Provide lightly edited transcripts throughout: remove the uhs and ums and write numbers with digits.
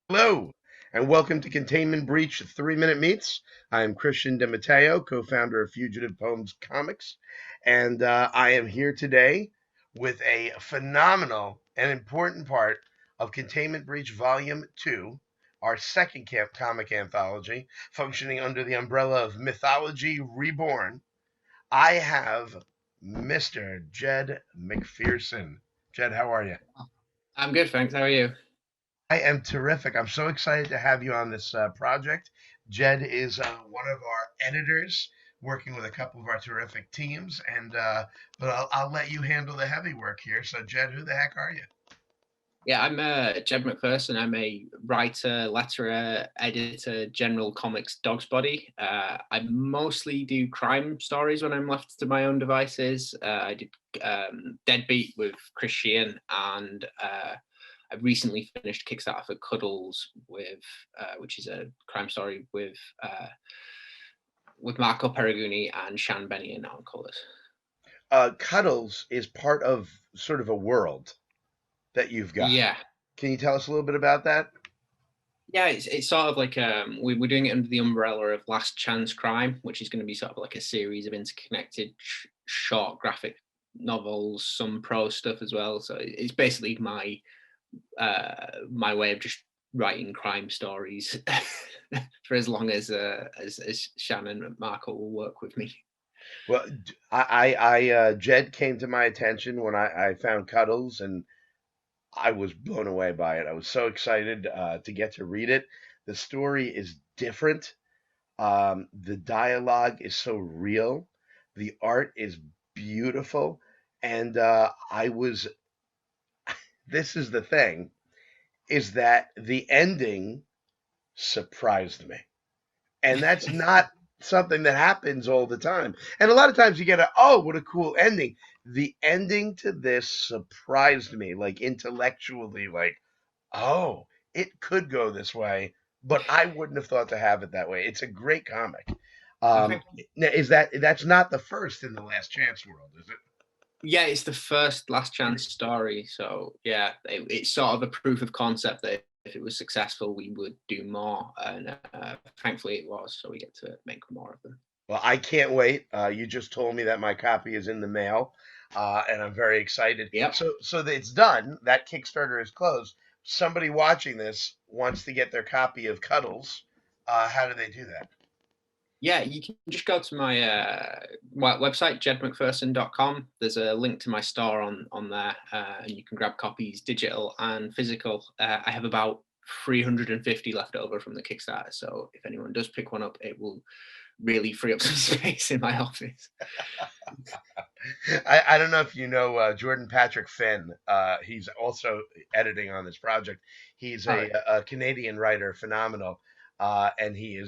Hello, and welcome to Containment Breach 3 Minute Meets. I am Christian DeMatteo, co founder of Fugitive Poems Comics, and I am here today with a phenomenal and important part of Containment Breach Volume 2, our second comic anthology, functioning under the umbrella of Mythology Reborn. I have Mr. Jed McPherson. Jed, how are you? I'm good, thanks. How are you? I am terrific. I'm so excited to have you on this project. Jed is one of our editors, working with a couple of our terrific teams, and but I'll let you handle the heavy work here. So, Jed, who the heck are you? Yeah, I'm Jed McPherson. I'm a writer, letterer, editor, general comics dog's body. I mostly do crime stories when I'm left to my own devices. I did Deadbeat with Chris Sheehan, and I recently finished Kickstarter for Cuddles, which is a crime story with Marco Perugini and Shan Benny and on colours. Cuddles is part of sort of a world that you've got. Yeah, Can you tell us a little bit about that? Yeah, it's sort of like we're doing it under the umbrella of Last Chance Crime, which is going to be sort of like a series of interconnected short graphic novels, some prose stuff as well. So it's basically my way of just writing crime stories for as long as Shannon and Marco will work with me. Well, Jed came to my attention when I found Cuddles, and I was blown away by it. I was so excited to get to read it. The story is different. The dialogue is so real. The art is beautiful. And I was, this is the thing, is that the ending surprised me. And that's not something that happens all the time. And a lot of times you get oh, what a cool ending. The ending to this surprised me, like intellectually, like, oh, it could go this way, but I wouldn't have thought to have it that way. It's a great comic. I think Is that's not the first in the Last Chance world, is it? Yeah, it's the first Last Chance story. So yeah, it's sort of a proof of concept that if it was successful, we would do more, and thankfully it was. So we get to make more of them. Well, I can't wait. You just told me that my copy is in the mail, and I'm very excited. Yep. So that it's done. That Kickstarter is closed. Somebody watching this wants to get their copy of Cuddles. How do they do that? Yeah, you can just go to my website, jedmcpherson.com. There's a link to my store on there, and you can grab copies, digital and physical. I have about 350 left over from the Kickstarter, so if anyone does pick one up, it will really free up some space in my office. I don't know if you know Jordan Patrick Finn. He's also editing on this project. He's All right. a Canadian writer, phenomenal, and he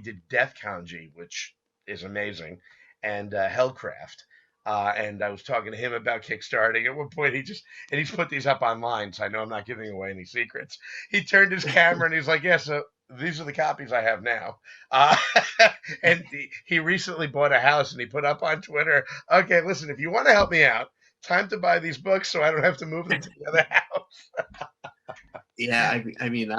did Death Kanji, which is amazing, and Hellcraft. And I was talking to him about kickstarting. At one point, he's put these up online, so I know I'm not giving away any secrets. He turned his camera and he's like, "Yeah, so these are the copies I have now." Uh, and he recently bought a house, and he put up on Twitter, "Okay, listen, if you want to help me out, time to buy these books so I don't have to move them to the other house." Yeah, I mean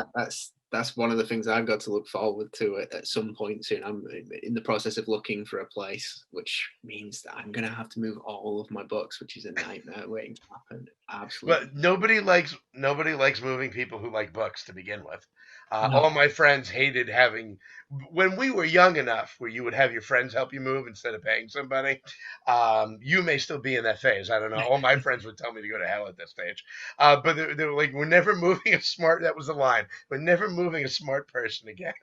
that's one of the things I've got to look forward to at some point soon. I'm in the process of looking for a place, which means that I'm gonna have to move all of my books, which is a nightmare waiting to happen. Absolutely. But nobody likes moving people who like books to begin with. All No. my friends hated having when we were young enough where you would have your friends help you move instead of paying somebody. You may still be in that phase. I don't know. All my friends would tell me to go to hell at that stage. But they were like, "We're never moving a smart." That was the line. We're never moving a smart person again.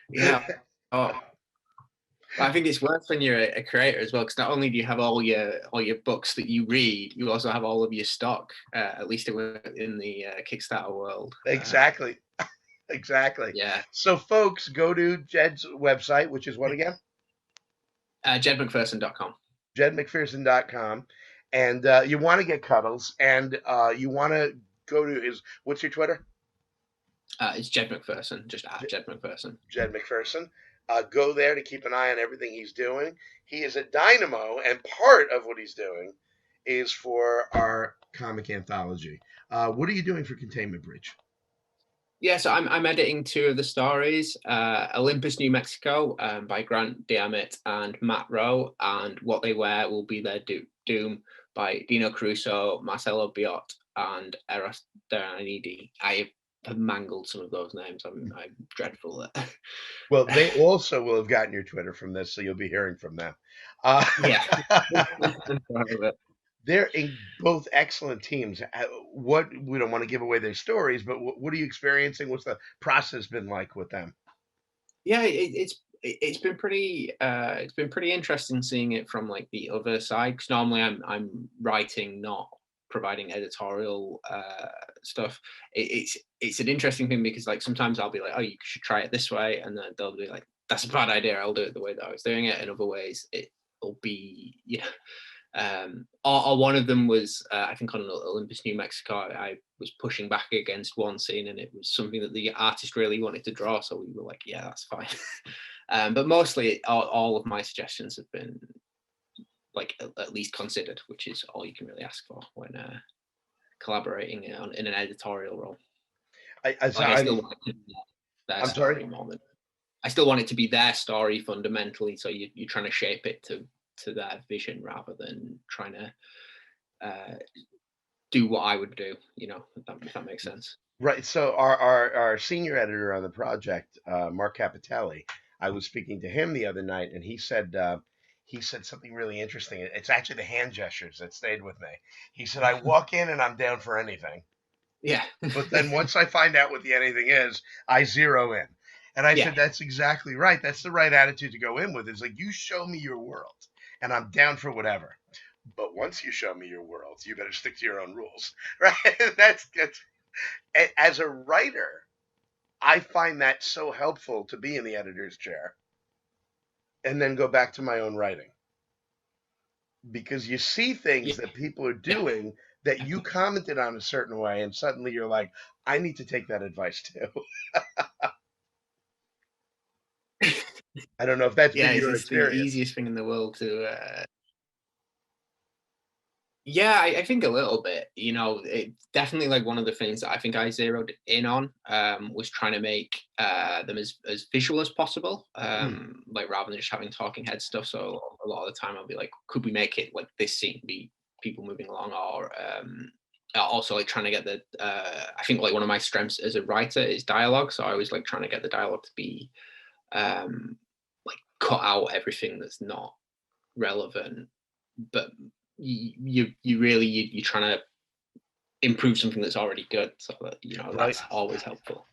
Yeah. Oh, I think it's worse when you're a creator as well, because not only do you have all your books that you read, you also have all of your stock. At least in the Kickstarter world. Exactly. Exactly. Yeah, So, folks, go to Jed's website, which is what again? jedmcpherson.com. JedMcPherson.com. And you want to get Cuddles, and you want to go to what's your Twitter? It's Jed McPherson, just at Jed McPherson. Jed McPherson. Go there to keep an eye on everything he's doing. He is a dynamo, and part of what he's doing is for our comic anthology. What are you doing for Containment Breach? Yeah, so I'm editing two of the stories, Olympus, New Mexico, by Grant Diamit and Matt Rowe, and What They Wear Will Be Their Doom by Dino Caruso, Marcelo Biot, and Eros Dernidi. I have mangled some of those names. I'm dreadful at. Well, they also will have gotten your Twitter from this, so you'll be hearing from them. Uh, Yeah. I'm sorry, but they're in both excellent teams. What we don't want to give away their stories, but what are you experiencing? What's the process been like with them? yeah, it's been pretty interesting seeing it from like the other side, because normally I'm writing, not providing editorial stuff. It's an interesting thing because like sometimes I'll be like, oh, you should try it this way, and then they'll be like, that's a bad idea, I'll do it the way that I was doing it. In other ways it'll be, yeah. Or one of them was, I think, on Olympus, New Mexico. I was pushing back against one scene, and it was something that the artist really wanted to draw. So we were like, "Yeah, that's fine." But mostly, all of my suggestions have been like at least considered, which is all you can really ask for when collaborating in an editorial role. I, I, so Like, I still I'm, want it to be their I'm sorry. story more than I still want it to be their story fundamentally. So you're trying to shape it to their vision rather than trying to do what I would do, if that makes sense. Right. So our senior editor on the project, Mark Capitelli, I was speaking to him the other night, and he said something really interesting. It's actually the hand gestures that stayed with me. He said, "I walk in and I'm down for anything, Yeah. but then once I find out what the anything is, I zero in." And I Yeah. said, "That's exactly right. That's the right attitude to go in with. It's like you show me your world, and I'm down for whatever. But once you show me your world, you better stick to your own rules, right?" That's as a writer, I find that so helpful to be in the editor's chair and then go back to my own writing because you see Yeah. things that people are Yeah. doing that you commented on a certain way, and suddenly you're like, I need to take that advice too. I don't know if that's Yeah. been It's your just the experience. easiest thing in the world to. Yeah, I think a little bit. It definitely, like, one of the things that I think I zeroed in on was trying to make them as visual as possible, Mm. like rather than just having talking head stuff. So a lot of the time I'll be like, could we make it like this scene be people moving along, or also like trying to get the. I think like one of my strengths as a writer is dialogue, so I always like trying to get the dialogue to be um, like cut out everything that's not relevant, but you really you're trying to improve something that's already good, so that Right. that's always helpful.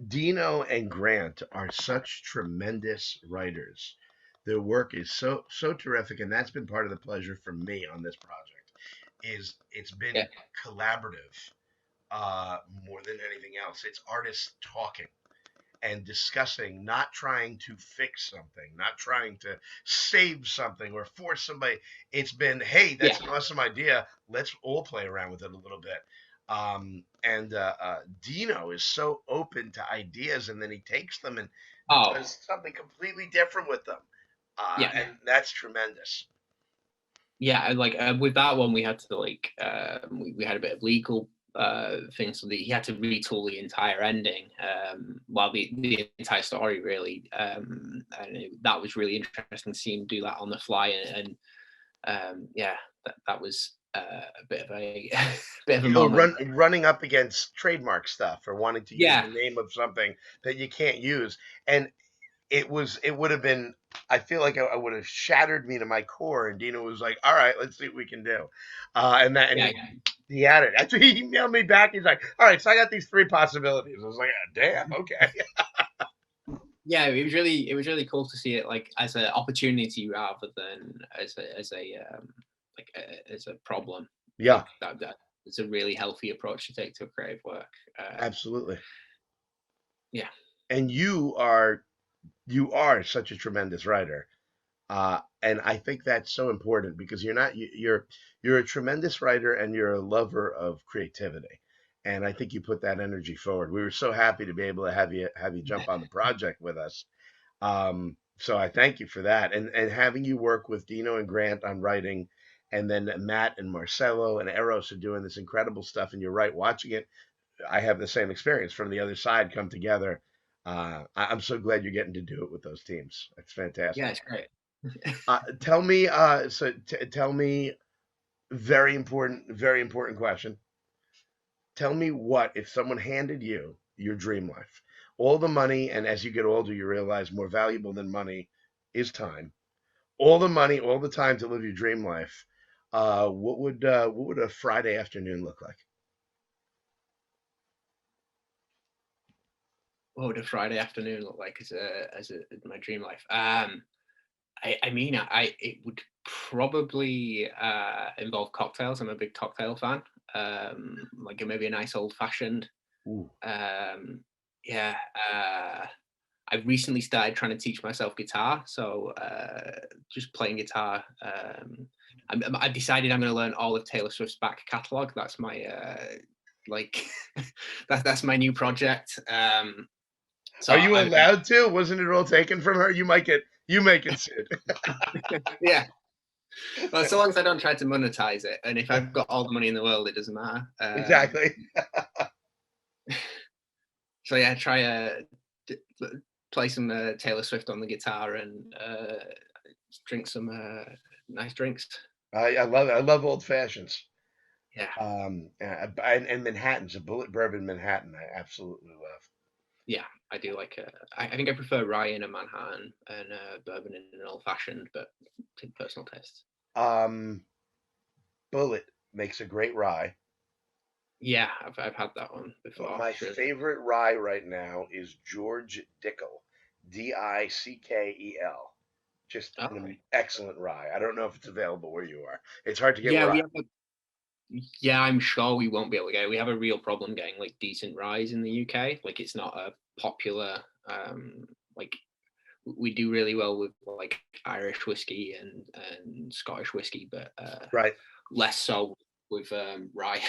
Dino and Grant are such tremendous writers. Their work is so terrific, and that's been part of the pleasure for me on this project. Is it's Yeah. been collaborative more than anything else. It's artists talking and discussing, not trying to fix something, not trying to save something or force somebody. It's been, hey, Yeah. that's an awesome idea. Let's all play around with it a little bit. And Dino is so open to ideas, and then he takes them and Oh, does something completely different with them. yeah. And that's tremendous. Yeah, and like with that one, we had to like we had a bit of legal things, so that he had to retool the entire ending, while the entire story really, and that was really interesting to see him do that on the fly, and yeah, that was a bit of a bit of a moment. Running up against trademark stuff or wanting to use Yeah, the name of something that you can't use. And it would have been, I feel like I would have shattered me to my core, and Dino was like, all right, let's see what we can do. And yeah, he had it after he emailed me back. He's like, all right, so I got these three possibilities. I was like, ah, damn, okay. yeah. It was really cool to see it like as an opportunity rather than as a problem. Yeah, Like that it's a really healthy approach to take to a creative work. absolutely. Yeah, And you are such a tremendous writer. And I think that's so important because you're a tremendous writer and you're a lover of creativity. And I think you put that energy forward. We were so happy to be able to have you jump on the project with us. So I thank you for that, and having you work with Dino and Grant on writing, and then Matt and Marcelo and Eros are doing this incredible stuff. And you're right, watching it I have the same experience from the other side come together. I'm so glad you're getting to do it with those teams. It's Yeah, fantastic. it's great. Tell me, tell me, very important question. Tell me what if someone handed you your dream life, all the money, and as you get older, you realize more valuable than money is time. All the money, all the time to live your dream life. What would a Friday afternoon look like? What would a Friday afternoon look like as my dream life? I mean, it would probably involve cocktails. I'm a big cocktail fan. Like maybe a nice old fashioned. Ooh, Um, yeah. I've recently started trying to teach myself guitar, so just playing guitar. I've decided I'm going to learn all of Taylor Swift's back catalogue. That's my like that's my new project. So are you I allowed to? Wasn't it all taken from her? You might get sued. yeah. Well, so long as I don't try to monetize it, and if I've got all the money in the world, it doesn't matter. Exactly. So yeah, try play some Taylor Swift on the guitar and drink some nice drinks. I love it. I love old fashions. Yeah, And Manhattan's a bullet bourbon Manhattan. I absolutely love. yeah, I do like. I think I prefer rye in a Manhattan and bourbon in an old fashioned, but personal taste. Um, Bullet makes a great rye. Yeah, I've had that one But before. my It's really good. favorite rye right now is George Dickel, Dickel. Just an Okay. excellent rye. I don't know if it's available where you are. It's hard to get Yeah, where I. we have. Yeah, I'm sure we won't be able to get. We have a real problem getting like decent ryes in the UK. Like it's not a popular. Like we do really well with like Irish whiskey and Scottish whiskey, but Right. less so with rye.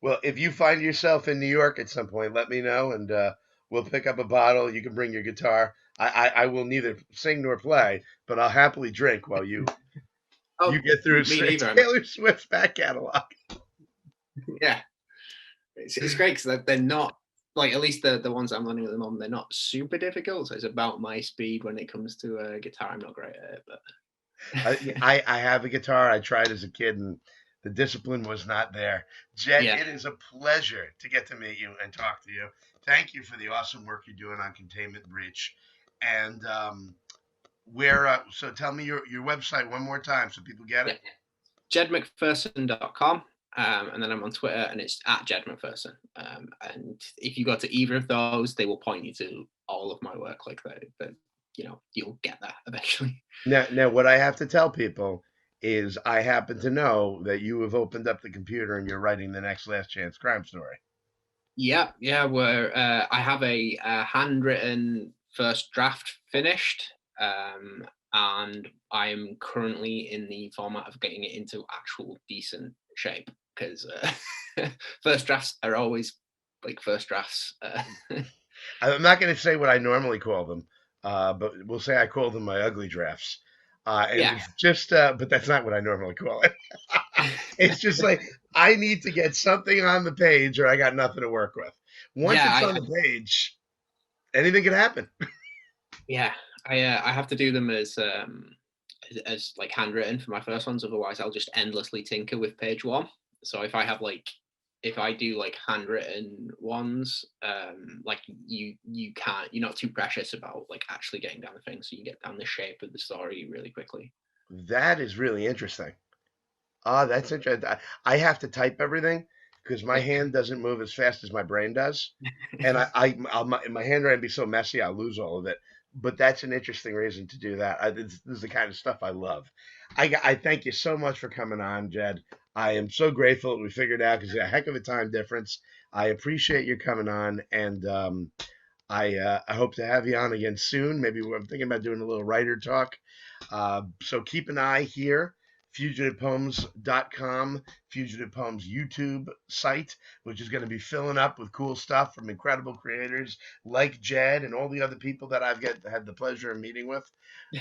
Well, if you find yourself in New York at some point, let me know, and we'll pick up a bottle. You can bring your guitar. I will neither sing nor play, but I'll happily drink while you Oh, get through me neither. Taylor Swift's back catalog. Yeah, it's great because they're not like at least the ones I'm learning at the moment. They're not super difficult, so it's about my speed when it comes to guitar. I'm not great at it, but I have a guitar. I tried as a kid, and the discipline was not there. Jed, yeah, it is a pleasure to get to meet you and talk to you. Thank you for the awesome work you're doing on Containment Breach. And where? So tell me your website one more time so people get yeah. it. JedMcPherson.com. And then I'm on Twitter and it's at Jed McPherson. And if you go to either of those, they will point you to all of my work like that. You'll get there eventually. Now, what I have to tell people is I happen to know that you have opened up the computer and you're writing the next Last Chance crime story. Yeah. Where I have a handwritten first draft finished. And I'm currently in the format of getting it into actual decent shape because first drafts are always like first drafts. I'm not going to say what I normally call them, but we'll say I call them my ugly drafts. And Yeah, it's just, but that's not what I normally call it. It's just like I need to get something on the page, or I got nothing to work with. Once yeah, it's on the page, anything can happen. yeah. I have to do them as like handwritten for my first ones. Otherwise, I'll just endlessly tinker with page one. So if I do like handwritten ones, like you can't, you're not too precious about like actually getting down the thing, so you get down the shape of the story really quickly. That is really interesting. Ah, that's interesting. I have to type everything because my Yeah, hand doesn't move as fast as my brain does, and my handwriting be so messy I'll lose all of it. But that's an interesting reason to do that. This is the kind of stuff I love. I thank you so much for coming on, Jed. I am so grateful that we figured out because it's a heck of a time difference. I appreciate you coming on, and I hope to have you on again soon. Maybe I'm thinking about doing a little writer talk. So keep an eye here fugitivepoems.com, Fugitive Poems YouTube site, which is going to be filling up with cool stuff from incredible creators like Jed and all the other people that had the pleasure of meeting with.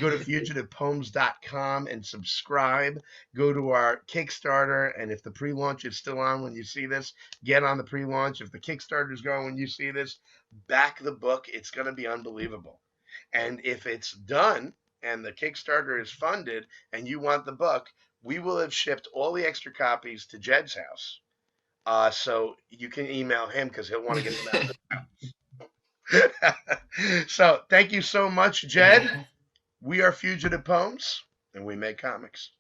Go to fugitivepoems.com and subscribe. Go to our Kickstarter, and if the pre-launch is still on when you see this, get on the pre-launch. If the Kickstarter is going when you see this, back the book. It's going to be unbelievable. And if it's done and the Kickstarter is funded and you want the book, we will have shipped all the extra copies to Jed's house. So you can email him because he'll want to get them out. So thank you so much, Jed. Yeah. We are Fugitive Poems, and we make comics.